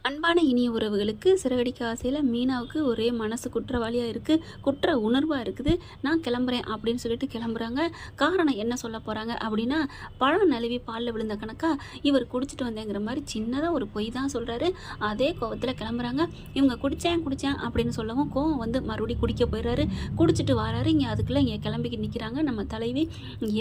அன்பான இனிய உறவுகளுக்கு சிறகடிக்க ஆசையில் மீனாவுக்கு ஒரே மனசு குற்றவாளியாக இருக்குது, குற்ற உணர்வாக இருக்குது. நான் கிளம்புறேன் அப்படின்னு சொல்லிட்டு கிளம்புறாங்க. காரணம் என்ன சொல்ல போகிறாங்க அப்படின்னா, பழம் நழுவி பாலில் விழுந்த கணக்காக இவர் குடிச்சிட்டு வந்தேங்கிற மாதிரி சின்னதாக ஒரு பொய் தான் சொல்கிறாரு. அதே கோவத்தில் கிளம்புறாங்க. இவங்க குடித்தேன் அப்படின்னு சொல்லவும் கோவம் வந்து மறுபடியும் குடிக்க போயிடுறாரு. குடிச்சிட்டு வராரு. இங்கே அதுக்குள்ளே இங்கே கிளம்பிக்கு நிற்கிறாங்க நம்ம தலைவி.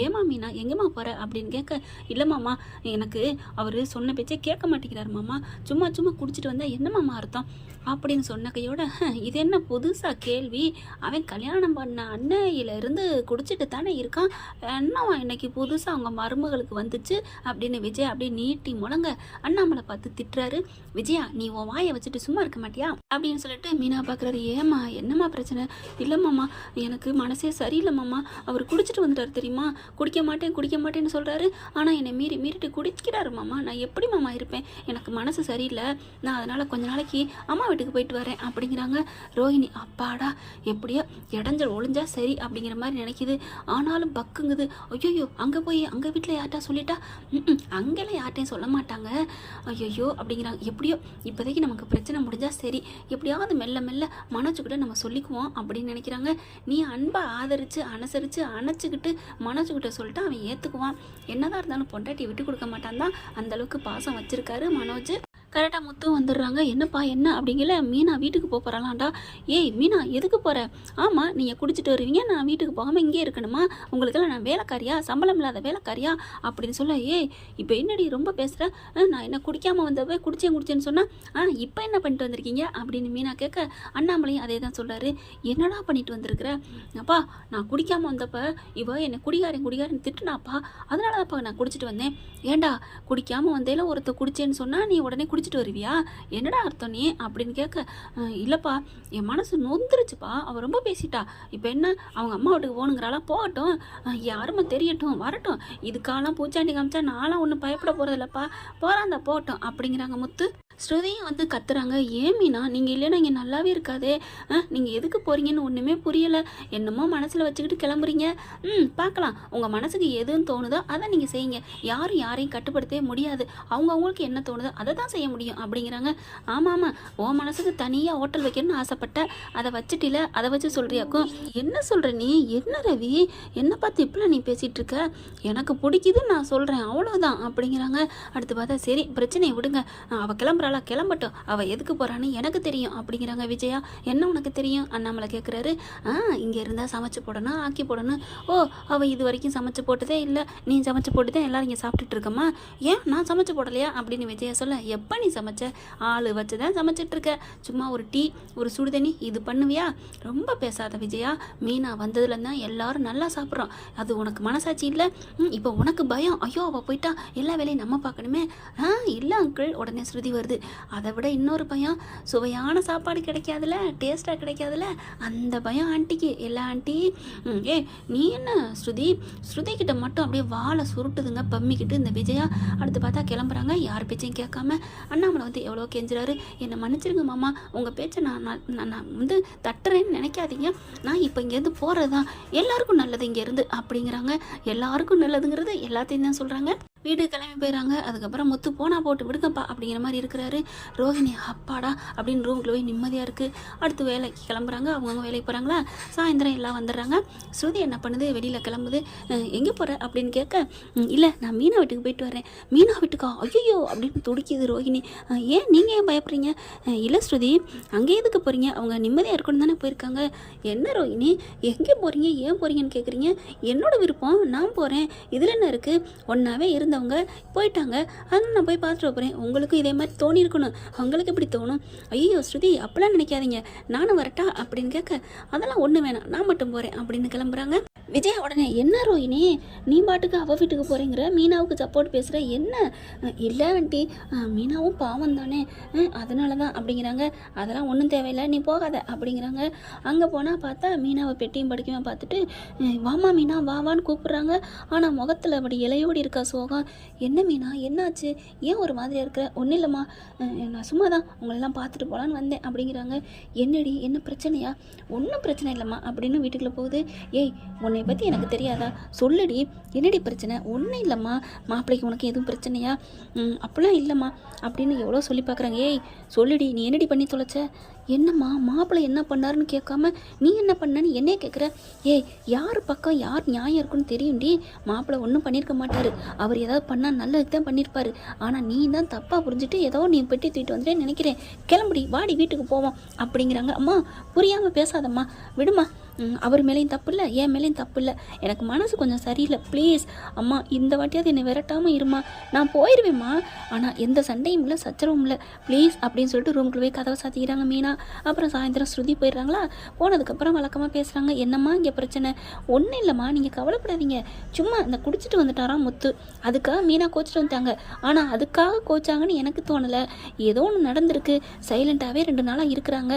ஏமா மீனா எங்கேம்மா போகிற அப்படின்னு கேட்க, இல்லைம்மாம்மா எனக்கு அவர் சொன்ன பேச்சே கேட்க மாட்டேங்கிறாரு மாமா, சும்மா குடிச்சிட்டு வந்தால் என்னம்மா அர்த்தம் அப்படின்னு சொன்ன கையோட, இது என்ன புதுசாக கேள்வி, அவன் கல்யாணம் பண்ண அன்னையிலேருந்து குடிச்சிட்டு தானே இருக்கான், என்னவா இன்னைக்கு புதுசாக அவங்க மருமகளுக்கு வந்துச்சு அப்படின்னு விஜயா அப்படியே நீட்டி முழங்க அண்ணாமலை பார்த்து திட்டுறாரு. விஜயா நீ உன் வாயை வச்சுட்டு சும்மா இருக்க மாட்டியா அப்படின்னு சொல்லிட்டு மீனா பார்க்குறாரு. ஏம்மா என்னம்மா பிரச்சனை? இல்லைம்மாம்மா எனக்கு மனசே சரியில்லைம்மாம்மா, அவர் குடிச்சிட்டு வந்துட்டார் தெரியுமா, குடிக்க மாட்டேன்னு சொல்கிறாரு, ஆனால் என்னை மீறிட்டு குடிக்கிறாரு மாமா, நான் எப்படி மாமா இருப்பேன், எனக்கு மனசு சரியில்லை, நான் அதனால் கொஞ்ச நாளைக்கு அம்மா வீட்டுக்கு போயிட்டு வரேன் அப்படிங்கிறாங்க. ரோஹிணி அப்பாடா எப்படியோ இடைஞ்சல் ஒழிஞ்சா சரி அப்படிங்கிற மாதிரி நினைக்கிது. ஆனாலும் பக்குங்குது. ஐயோ அங்கே வீட்டில் யார்ட்டா சொல்லிட்டா, அங்கெல்லாம் யார்ட்டையும் சொல்ல மாட்டாங்க, ஐயோ அப்படிங்கிறாங்க. எப்படியோ இப்போதைக்கு நமக்கு பிரச்சனை முடிஞ்சால் சரி, எப்படியாவது மெல்ல மனோஜுக்கிட்ட நம்ம சொல்லிக்குவோம் அப்படின்னு நினைக்கிறாங்க. நீ அன்பை ஆதரித்து அணைச்சிக்கிட்டு மனோஜுக்கிட்ட சொல்லிட்டு அவன் ஏற்றுக்குவான். என்னதான் இருந்தாலும் பொண்டாட்டி விட்டு கொடுக்க மாட்டான் தான், அந்தளவுக்கு பாசம் வச்சுருக்காரு மனோஜ். கரெக்டாக முத்து வந்துடுறாங்க. என்னப்பா என்ன அப்படிங்கல, மீனா வீட்டுக்கு போகிறாளாண்டா. ஏய் மீனா எதுக்கு போகிற? ஆமாம் நீங்கள் குடிச்சிட்டு வருவீங்க, நான் வீட்டுக்கு போகாமல் இங்கே இருக்கணுமா, உங்களுக்கெல்லாம் நான் வேலைக்காரியா, சம்பளம் இல்லாத வேலைக்காரியா அப்படின்னு சொல்ல, ஏய் இப்போ என்னடி ரொம்ப பேசுகிறேன், நான் என்ன குடிக்காமல் வந்தப்போ குடிச்சேன்னு சொன்னால் இப்போ என்ன பண்ணிட்டு வந்திருக்கீங்க அப்படின்னு மீனா கேட்க, அண்ணாமலையும் அதே தான் சொல்கிறாரு. என்னடா பண்ணிட்டு வந்திருக்கிற? அப்பா நான் குடிக்காமல் வந்தப்போ இவ என்னை குடிகாரன் திட்டுனாப்பா, அதனால தான்ப்பா நான் குடிச்சிட்டு வந்தேன். ஏண்டா குடிக்காமல் வந்தேல ஒருத்த குடிச்சேன்னு சொன்னால் நீ உடனே குடிச்சிட்டு வருவியா, என்னடா அர்த்தம் நீ அப்படின்னு கேட்க, இல்லைப்பா என் மனசு நொந்துருச்சுப்பா, அவள் ரொம்ப பேசிட்டா, இப்போ என்ன அவங்க அம்மா வீட்டுக்கு போகணுங்கிறாலாம், போகட்டும் யாருமே தெரியட்டும் வரட்டும், இதுக்காலாம் பூச்சாண்டி காமிச்சா நான்லாம் ஒன்றும் பயப்பட போகிறதில்லப்பா, போகிறாந்தா போகட்டும் அப்படிங்கிறாங்க முத்து. ஸ்ருதியும் வந்து கத்துறாங்க. ஏன் மீனா நீங்கள் இல்லைன்னா இங்கே நல்லாவே இருக்காதே, நீங்கள் எதுக்கு போகிறீங்கன்னு ஒன்றுமே புரியலை, என்னமோ மனசில் வச்சுக்கிட்டு கிளம்புறீங்க, பார்க்கலாம் உங்கள் மனசுக்கு எதுன்னு தோணுதோ அதை நீங்கள் செய்யுங்க, யாரையும் கட்டுப்படுத்தவே முடியாது, அவங்களுக்கு என்ன தோணுதோ அதை தான் செய்ய முடியும் அப்படிங்கிறாங்க. ஆமாம் உன் மனசுக்கு தனியாக ஹோட்டல் வைக்கணும்னு ஆசைப்பட்ட, அதை வச்சுட்டில, அதை வச்சு சொல்கிறியாக்கும், என்ன சொல்கிற நீ, என்ன ரவி என்ன பார்த்து இப்படிலாம் நீ பேசிகிட்டு இருக்க, எனக்கு பிடிக்குதுன்னு நான் சொல்கிறேன் அவ்வளோதான் அப்படிங்கிறாங்க. அடுத்து பார்த்தா சரி பிரச்சனையை விடுங்க, அவள் கிளம்பட்டும், அவள் எதுக்கு போகிறான்னு எனக்கு தெரியும் அப்படிங்கிறாங்க. விஜயா என்ன உனக்கு தெரியும் அண்ணாமலை கேட்குறாரு. இங்கே இருந்தால் சமைச்சு போடணும் ஆக்கி போடணும், ஓ அவள் இது வரைக்கும் சமைச்சு போட்டதே இல்லை, நீ சமைச்சு போட்டு தான் எல்லோரும் இங்கே சாப்பிட்டுட்டு இருக்கம்மா, ஏன் நான் சமைச்சு போடலையா அப்படின்னு விஜயா சொல்ல, எப்போ நீ சமைச்ச, ஆள் வச்சு தான் சமைச்சிட்ருக்க, சும்மா ஒரு டீ ஒரு சுடுதண்ணி இது பண்ணுவியா, ரொம்ப பேசாத விஜயா, மீனா வந்ததுலேருந்து தான் எல்லோரும் நல்லா சாப்பிட்றோம், அது உனக்கு மனசாட்சி இல்லை, இப்போ உனக்கு பயம், ஐயோ அவள் போயிட்டா எல்லா வேலையும் நம்ம பார்க்கணுமே, இல்லை அங்கிள் உடனே ஸ்ருதி வருது, அதை விட இன்னொரு பயம், சுவையான சாப்பாடு கிடைக்காதுல, டேஸ்ட்டாக கிடைக்காதுல, அந்த பயம் ஆண்டிக்கு. எல்லா ஆண்டி நீ என்ன ஸ்ருதி கிட்ட மட்டும் அப்படியே வாழை சுருட்டுதுங்க பம்மிக்கிட்டு இந்த விஜயா. அடுத்து பார்த்தா கிளம்புறாங்க. யார் பேச்சையும் கேட்காம. அண்ணாமலை வந்து எவ்வளோ கெஞ்சுறாரு, என்னை மன்னிச்சிருங்க மாமா, உங்கள் பேச்சை நான் வந்து தட்டுறேன்னு நினைக்காதீங்க, நான் இப்போ இங்கேருந்து போகிறது தான் எல்லாருக்கும் நல்லது இங்கேருந்து அப்படிங்கிறாங்க. எல்லாருக்கும் நல்லதுங்கிறது எல்லாத்தையும் தான் சொல்கிறாங்க. வீடு கிளம்பி போயிடறாங்க. அதுக்கப்புறம் முத்து போனா போட்டு விடுங்கப்பா அப்படிங்கிற மாதிரி இருக்கிறாரு. ரோஹிணி அப்பாடா அப்படின்னு ரூமுக்குள்ள போய் நிம்மதியாக இருக்குது. அடுத்து வேலைக்கு கிளம்புறாங்க. அவங்கவுங்க வேலைக்கு போகிறாங்களா. சாயந்தரம் எல்லாம் வந்துடுறாங்க. ஸ்ருதி என்ன பண்ணுது, வெளியில் கிளம்புது. எங்கே போகிற அப்படின்னு கேட்க, இல்லை நான் மீனா வீட்டுக்கு போயிட்டு வரேன். மீனா வீட்டுக்கா, ஐயோ அப்படின்னு துடிக்குது ரோஹிணி. ஏன் நீங்கள் ஏன் பயப்படுறீங்க? இல்லை ஸ்ருதி அங்கே எதுக்கு போகிறீங்க, அவங்க நிம்மதியாக இருக்கணும் தானே போயிருக்காங்க. என்ன ரோஹிணி எங்கே போகிறீங்க, ஏன் போகிறீங்கன்னு கேட்குறீங்க, என்னோட விருப்பம், நான் போகிறேன், இதில் என்ன இருக்குது, ஒன்றாவே இருந்தவங்க போயிட்டாங்க, அதனால் நான் போய் பார்த்துட்டு போகிறேன், உங்களுக்கும் இதே மாதிரி தோணியிருக்கணும், அவங்களுக்கு எப்படி தோணும், ஐயோ ஸ்ருதி அப்பெல்லாம் நினைக்காதீங்க, நானும் வரட்டா அப்படின்னு கேட்க, அதெல்லாம் ஒன்று வேணாம் நான் மட்டும் போகிறேன் அப்படின்னு கிளம்புறாங்க. விஜய் உடனே என்ன ரோஹிணி நீ பாட்டுக்கு அவள் வீட்டுக்கு போகிறேங்கிற, மீனாவுக்கு சப்போர்ட் பேசுகிற, என்ன இல்லை ஆண்டி மீனாவும் பாவம் தானே அதனால தான் அப்படிங்கிறாங்க. அதெல்லாம் ஒன்றும் தேவையில்லை நீ போகாத அப்படிங்கிறாங்க. அங்கே போனால் பார்த்தா மீனாவை பெட்டியும் படிக்கவே பார்த்துட்டு, வாமா மீனா வாவான்னு கூப்பிட்றாங்க. ஆனால் முகத்தில் அப்படி இலையோடி இருக்கா சோகம். என்ன மீனா என்னாச்சு, ஏன் ஒரு மாதிரியாக இருக்கிற? ஒன்றும் இல்லைம்மா, நான் சும்மா தான் உங்களெல்லாம் பார்த்துட்டு போகலான்னு வந்தேன் அப்படிங்கிறாங்க. என்னடி என்ன பிரச்சனையா? ஒன்றும் பிரச்சனை இல்லைம்மா அப்படின்னு வீட்டுக்குள்ளே போகுது. ஏய் உன்னை பற்றி எனக்கு தெரியாதா, சொல்லுடி, என்னடி பிரச்சனை? ஒன்றும் இல்லைம்மா, மாப்பிள்ளைக்கு உனக்கு எதுவும் பிரச்சனையா? அப்படிலாம் இல்லைம்மா அப்படின்னு எவ்வளோ சொல்லி பார்க்குறாங்க. ஏய் சொல்லுடி, நீ என்னடி பண்ணி தொலைச்ச? என்னம்மா மாப்பிள்ளை என்ன பண்ணாருன்னு கேட்காம நீ என்ன பண்ணன்னு என்னையே கேட்குற? ஏய் யார் பக்கம் யார் நியாயம் இருக்குன்னு தெரியும்டி. மாப்பிள்ளை ஒன்றும் பண்ணியிருக்க மாட்டார், அவர் ஏதாவது பண்ணால் நல்லதுக்கு தான் பண்ணியிருப்பாரு. ஆனால் நீ தான் தப்பாக புரிஞ்சுட்டு ஏதோ நீ பெட்டி தூக்கிட்டு வந்துட்டேன்னு நினைக்கிறேன். கிளம்புடி, வாடி வீட்டுக்கு போவோம் அப்படிங்கிறாங்க. அம்மா புரியாமல் பேசாதம்மா, விடுமா, அவர் மேலேயும் தப்பு இல்லை, என் மேலேயும் தப்பு இல்லை, எனக்கு மனசு கொஞ்சம் சரியில்லை, ப்ளீஸ் அம்மா இந்த வாட்டியாவது என்னை விரட்டாமல் இருமா, நான் போயிடுவேம்மா, ஆனால் எந்த சண்டையும் இல்லை சச்சரவும் இல்லை, ப்ளீஸ் அப்படின்னு சொல்லிட்டு ரூமுக்குள்ளே போய் கதவை சாத்திக்கிறாங்க மீனா. அப்புறம் சாயந்தரம் ஸ்ருதி போயிடுறாங்களா. போனதுக்கப்புறம் வழக்கமாக பேசுகிறாங்க. என்னம்மா இங்கே பிரச்சனை? ஒன்றும் இல்லைம்மா, நீங்கள் கவலைப்படாதீங்க, சும்மா இந்த குடிச்சிட்டு வந்துட்டாராம் முத்து, அதுக்காக மீனா கோச்சிட்டு வந்துட்டாங்க. ஆனால் அதுக்காக கோச்சாங்கன்னு எனக்கு தோணலை, ஏதோ ஒன்று நடந்திருக்கு, சைலண்ட்டாகவே 2 நாளாக இருக்கிறாங்க,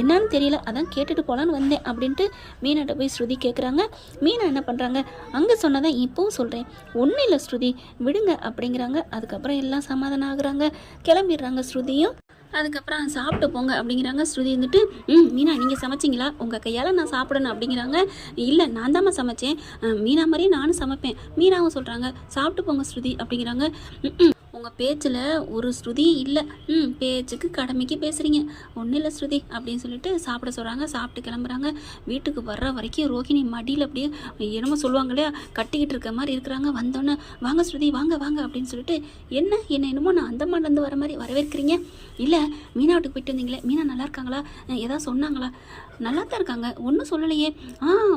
என்னன்னு தெரியல, அதான் கேட்டுட்டு போகலான்னு வந்தேன் அப்படின்ட்டு மீனாட்ட போய் ஸ்ருதி கேட்குறாங்க. மீனா என்ன பண்ணுறாங்க, அங்கே சொன்னதான் இப்போவும் சொல்கிறேன், ஒன்றும் இல்லை ஸ்ருதி விடுங்க அப்படிங்கிறாங்க. அதுக்கப்புறம் எல்லாம் சமாதானம் ஆகுறாங்க, கிளம்பிடுறாங்க ஸ்ருதியும். அதுக்கப்புறம் சாப்பிட்டு போங்க அப்படிங்கிறாங்க. ஸ்ருதி இருந்துட்டு மீனா நீங்கள் சமைச்சிங்களா, உங்கள் கையால் நான் சாப்பிடணும் அப்படிங்கிறாங்க. இல்லை நான் தாம்மா சமைச்சேன், மீனா மாதிரியே நானும் சமைப்பேன். மீனாவும் சொல்கிறாங்க சாப்பிட்டு போங்க ஸ்ருதி அப்படிங்கிறாங்க. உங்கள் பேச்சில் ஒரு ஸ்ருதி இல்லை, பேச்சுக்கு கடமைக்கு பேசுகிறீங்க, ஒன்றும் இல்லை ஸ்ருதி அப்படின்னு சொல்லிட்டு சாப்பிட சொல்கிறாங்க. சாப்பிட்டு கிளம்புறாங்க. வீட்டுக்கு வர்ற வரைக்கும் ரோஹிணி மடியில் அப்படியே என்னமோ சொல்லுவாங்க இல்லையா, கட்டிக்கிட்டு இருக்க மாதிரி இருக்கிறாங்க. வந்தோன்னே வாங்க ஸ்ருதி வாங்க வாங்க அப்படின்னு சொல்லிட்டு என்ன என்னமோ நான் அந்தமான்லேருந்து வர மாதிரி வரவேற்கிறீங்க. இல்லை மீனா வீட்டுக்கு போயிட்டு வந்தீங்களே, மீனா நல்லா இருக்காங்களா, ஏதாவது சொன்னாங்களா? நல்லா தான் இருக்காங்க, ஒன்றும் சொல்லலையே.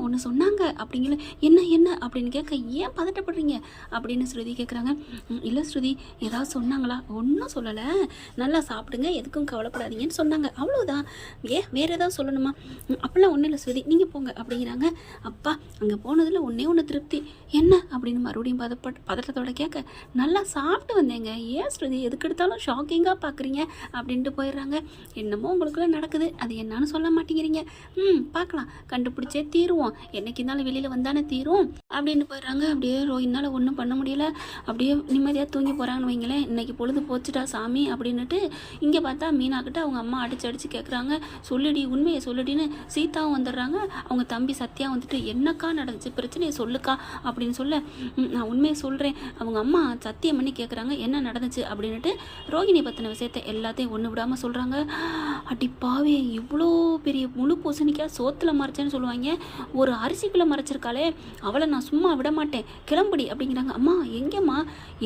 ஒன்று சொன்னாங்க அப்படிங்கிற என்ன என்ன அப்படின்னு கேட்க ஏன் பதட்டப்படுறீங்க அப்படின்னு ஸ்ருதி கேட்குறாங்க. இல்லை ஸ்ருதி ஏதாவது சொன்னாங்களா? ஒன்றும் சொல்லலை, நல்லா சாப்பிடுங்க, எதுக்கும் கவலைப்படாதீங்கன்னு சொன்னாங்க, அவ்வளோதான், வேறு ஏதாவது சொல்லணுமா? அப்படிலாம் ஒன்றும் இல்லை ஸ்ருதி, நீங்கள் போங்க அப்படிங்கிறாங்க. அப்பா அங்கே போனதில் ஒன்று திருப்தி. என்ன அப்படின்னு மறுபடியும் பதட்டத்தோட கேட்க நல்லா சாப்பிட்டு வந்தேங்க, ஏன் ஸ்ருதி எதுக்கு எடுத்தாலும் ஷாக்கிங்காக பார்க்குறீங்க அப்படின்ட்டு போயிடுறாங்க. என்னமோ உங்களுக்குள்ள நடக்குது, அது என்னன்னு சொல்ல மாட்டேங்கிறீங்க. பார்க்கலாம், கண்டுபிடிச்சே தீருவோம், என்னைக்கு இருந்தாலும் வெளியில் வந்தானே தீரும் அப்படின்னு போயிடுறாங்க. அப்படியே ரோஹினால் ஒன்றும் பண்ண முடியல, அப்படியே நிம்மதியாக தூங்கி போகிறாங்கன்னு வைங்களேன். இன்னைக்கு பொழுது போச்சுட்டா சாமி அப்படின்னுட்டு இங்கே பார்த்தா மீனாக்கிட்ட அவங்க அம்மா அடிச்சு கேட்குறாங்க. சொல்லுடி உண்மையை சொல்லுடின்னு சீதாவும் வந்துடுறாங்க. அவங்க தம்பி சத்யா வந்துட்டு என்னக்கா நடந்துச்சு, பிரச்சனையை சொல்லுக்கா அப்படின்னு சொல்ல நான் உண்மையை சொல்கிறேன். அவங்க அம்மா சத்தியம் பண்ணி கேட்குறாங்க என்ன நடந்துச்சு அப்படின்னுட்டு ரோஹிணி பற்றின விஷயத்தை எல்லாத்தையும் ஒன்று விடாமல் சொல்கிறாங்க. அடிப்பாவே இவ்வளோ பெரிய முழு பூசணிக்கா சோத்தில் மறைச்சேன்னு சொல்லுவாங்க, ஒரு அரிசிக்குள்ளே மறைச்சிருக்காளே, அவளை நான் சும்மா விட மாட்டேன், கிளம்புடி அப்படிங்கிறாங்க. அம்மா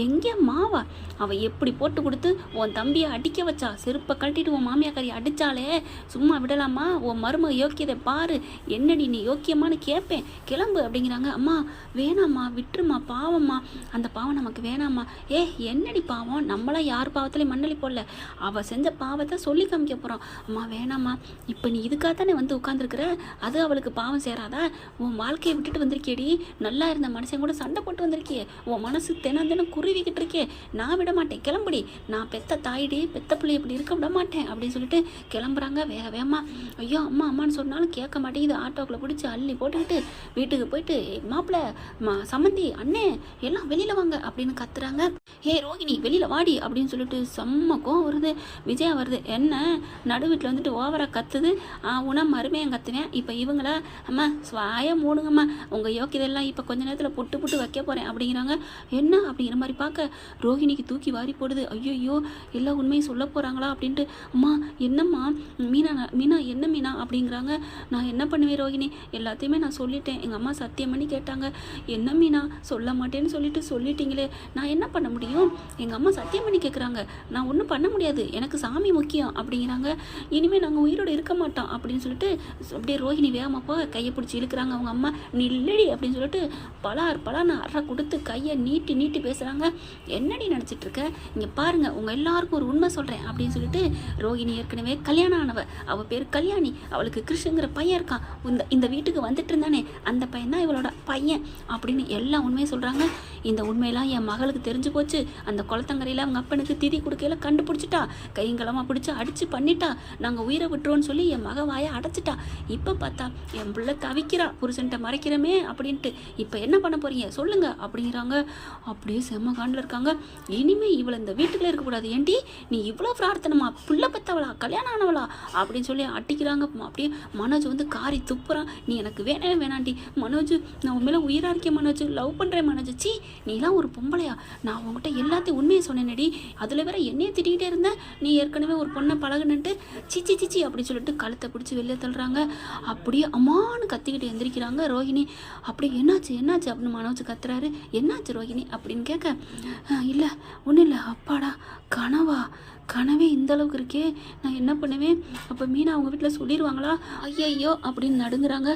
எங்கே மாவா, அவள் எப்படி போட்டு கொடுத்து உன் தம்பியை அடிக்க வச்சா, செருப்பை கழட்டிட்டு உன் மாமியாக்காரி அடித்தாலே சும்மா விடலாமா? உன் மருமக யோக்கியதை பாரு, என்னடி நீ யோக்கியமானு கேட்பேன், கிளம்பு அப்படிங்கிறாங்க. அம்மா வேணாம்மா விட்டுருமா, பாவம்மா, அந்த பாவம் நமக்கு வேணாம்மா. என்னடி பாவம், நம்மளாம் யார் பாவத்துலேயும் மண்ணலி போடல, அவள் செஞ்ச பாவத்தை சொல்லி காமிக்க போகிறோம். அம்மா வேணாம்மா, இப்போ நீ இதுக்காக தானே வந்து உட்காந்துருக்குற, அது அவளுக்கு பாவம் சேராதா? உன் வாழ்க்கையை விட்டுட்டு வந்திருக்கேடி, நல்லா இருந்த மனுஷன் கூட சண்டை போட்டு வந்திருக்கியே, உன் மனசு தினம் குருவிக்கிட்டு இருக்கே, நான் விட மாட்டேன், கிளம்புடி, நான் பெத்த தாயிடி, பெத்த பிள்ளை இப்படி இருக்க விட மாட்டேன் அப்படின்னு சொல்லிட்டு கிளம்புறாங்க. வேகமா ஐயோ அம்மான்னு சொன்னாலும் கேட்க மாட்டேங்குது. ஆட்டோக்குள்ளே பிடிச்சி அள்ளி போட்டுக்கிட்டு வீட்டுக்கு போயிட்டு மாப்பிள்ளை சம்மந்தி அண்ணே எல்லாம் வெளியில் வாங்க அப்படின்னு கத்துறாங்க. ரோஹிணி வெளியில் வாடி அப்படின்னு சொல்லிட்டு செம்ம கோவம் வருது. விஜயா வருது, என்ன நடு வீட்டில் வந்துட்டு ஓவராக கத்துது, மருமையும் கத்துவேன், இப்போ இவங்கள அம்மா ஸ்வாய மூடுங்கம்மா, உங்கள் யோக்கியதெல்லாம் இப்போ கொஞ்ச நேரத்தில் புட்டு வைக்க போகிறேன் அப்படிங்கிறாங்க. என்ன அப்படிங்கிற மாதிரி பார்க்க ரோஹிணிக்கு தூக்கி வாரி போடுது. ஐயோ எல்லாம் உண்மையை சொல்ல போகிறாங்களா அப்படின்ட்டு. அம்மா என்னம்மா மீனா என்ன மீனா அப்படிங்கிறாங்க. நான் என்ன பண்ணுவேன் ரோஹிணி, எல்லாத்தையுமே நான் சொல்லிட்டேன், எங்கள் அம்மா சத்தியம் பண்ணி கேட்டாங்க, என்ன மீனா சொல்ல மாட்டேன்னு சொல்லிட்டீங்களே, நான் என்ன பண்ண முடியும், எங்கள் அம்மா சத்தியம் பண்ணி கேட்குறாங்க, நான் ஒன்றும் பண்ண முடியாது, எனக்கு சாமி முக்கியம் அப்படிங்கிறாங்க. இனிமேல் நாங்கள் உயிரோடு இருக்க மாட்டோம் அப்படின்னு சொல்லிட்டு அப்படியே ரோஹிணி வேகமாக போக கையை பிடிச்சி இழுக்கிறாங்க. அவங்க அம்மா நில்லடி அப்படின்னு சொல்லிட்டு பலார் அற கொடுத்து கையை நீட்டி பேசுகிறாங்க. என்னடி நடந்து நடிச்சிட்டு இருக்க, இங்கே பாருங்கள் உங்கள் எல்லாருக்கும் ஒரு உண்மை சொல்கிறேன் அப்படின்னு சொல்லிட்டு ரோகிணி ஏற்கனவே கல்யாணம் ஆனவ, அவள் பேர் கல்யாணி, அவளுக்கு கிருஷ்ணங்கிற பையன் இருக்கான், இந்த வீட்டுக்கு வந்துட்டு இருந்தானே அந்த பையன் தான் இவளோட பையன் அப்படின்னு எல்லா உண்மையும் சொல்கிறாங்க. இந்த உண்மையெல்லாம் என் மகளுக்கு தெரிஞ்சு போச்சு. அந்த குளத்தங்கரையில் அவங்க அப்பனுக்கு திதி கொடுக்கையில கண்டுபிடிச்சிட்டா, கைங்களமாக பிடிச்சி அடித்து பண்ணிட்டா, நாங்கள் உயிரை விட்டுருவோன்னு சொல்லி என் மக வாயை அடைச்சிட்டா. இப்போ பார்த்தா என் பிள்ளை தவிக்கிறா, புருஷன்ட்ட மறைக்கிறமே அப்படின்ட்டு. இப்போ என்ன பண்ண போறீங்க சொல்லுங்க அப்படிங்கிறாங்க. அப்படியே செம்ம காண்டில் இருக்காங்க. இனிமே இவளை இந்த வீட்டுக்குள்ளே இருக்கக்கூடாது, ஏண்டி நீ இவ்வளோ பிரார்த்தனமா, புள்ள பெத்தவளா, கல்யாணம் ஆனவளா அப்படின்னு சொல்லி அட்டிக்கிறாங்க. அப்படியே மனோஜ் வந்து காரி துப்புறான். நீ எனக்கு வேணவே வேணாண்டி மனோஜ், நான் உண்மையில உயிராக இருக்கேன் மனோஜ், லவ் பண்ணுறேன் மனோஜ், சி நீலாம் ஒரு பொம்பளையா, நான் உங்ககிட்ட எல்லாத்தையும் உண்மையை சொன்னேனடி, அதில் வேற என்னையே திட்டிகிட்டே இருந்தேன், நீ ஏற்கனவே ஒரு பொண்ணை பழகுனுன்ட்டு, சிச்சி சிச்சி அப்படின்னு சொல்லிட்டு கழுத்தை பிடிச்சி வெளியே தள்ளுறாங்க. அப்படியே அம்மானு கத்திக்கிட்டு எந்திரிக்கிறாங்க ரோஹிணி. அப்படி என்னாச்சு என்னாச்சு அப்படின்னு மனோஜ் கத்துறாரு. என்னாச்சு ரோஹிணி அப்படின்னு கேட்க, இல்லை ஒன்றும் இல்லை, அப்பாடா கனவே இந்த அளவுக்கு இருக்கே, நான் என்ன பண்ணுவேன், அப்போ மீனா அவங்க வீட்டில் சொல்லிடுவாங்களா, ஐயையோ அப்படின்னு நடுங்குறாங்க.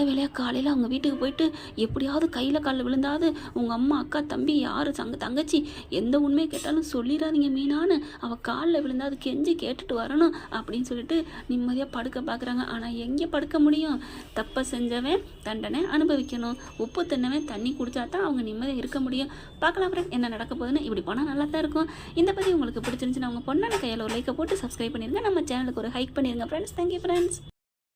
வேலையாக காலையில் அவங்க வீட்டுக்கு போயிட்டு எப்படியாவது கையில் காலில் விழுந்தாது உங்கள் அம்மா அக்கா தம்பி யார் தங்கச்சி எந்த உண்மையை கேட்டாலும் சொல்லிடாதீங்க மீனான்னு அவள் காலில் விழுந்தாது கெஞ்சி கேட்டுட்டு வரணும் அப்படின்னு சொல்லிட்டு நிம்மதியாக படுக்க பார்க்குறாங்க. ஆனால் எங்கே படுக்க முடியும், தப்பை செஞ்சவன் தண்டனை அனுபவிக்கணும், உப்பு தின்னவன் தண்ணி குடிச்சா தான் அவங்க நிம்மதியாக இருக்க முடியும். பார்க்கலாம் ஃப்ரெண்ட் என்ன நடக்க போகுதுன்னு. இப்படி போனால் நல்லா தான் இருக்கும். இந்த பற்றி உங்களுக்கு பிடிச்சிருந்துச்சுன்னா அவங்க பொண்ணான கையில் ஒரு லைக்கை போட்டு சப்ஸ்கிரைப் பண்ணிடுங்க. நம்ம சேனலுக்கு ஒரு ஹைக் பண்ணிடுங்க ஃப்ரெண்ட்ஸ். Thank you friends.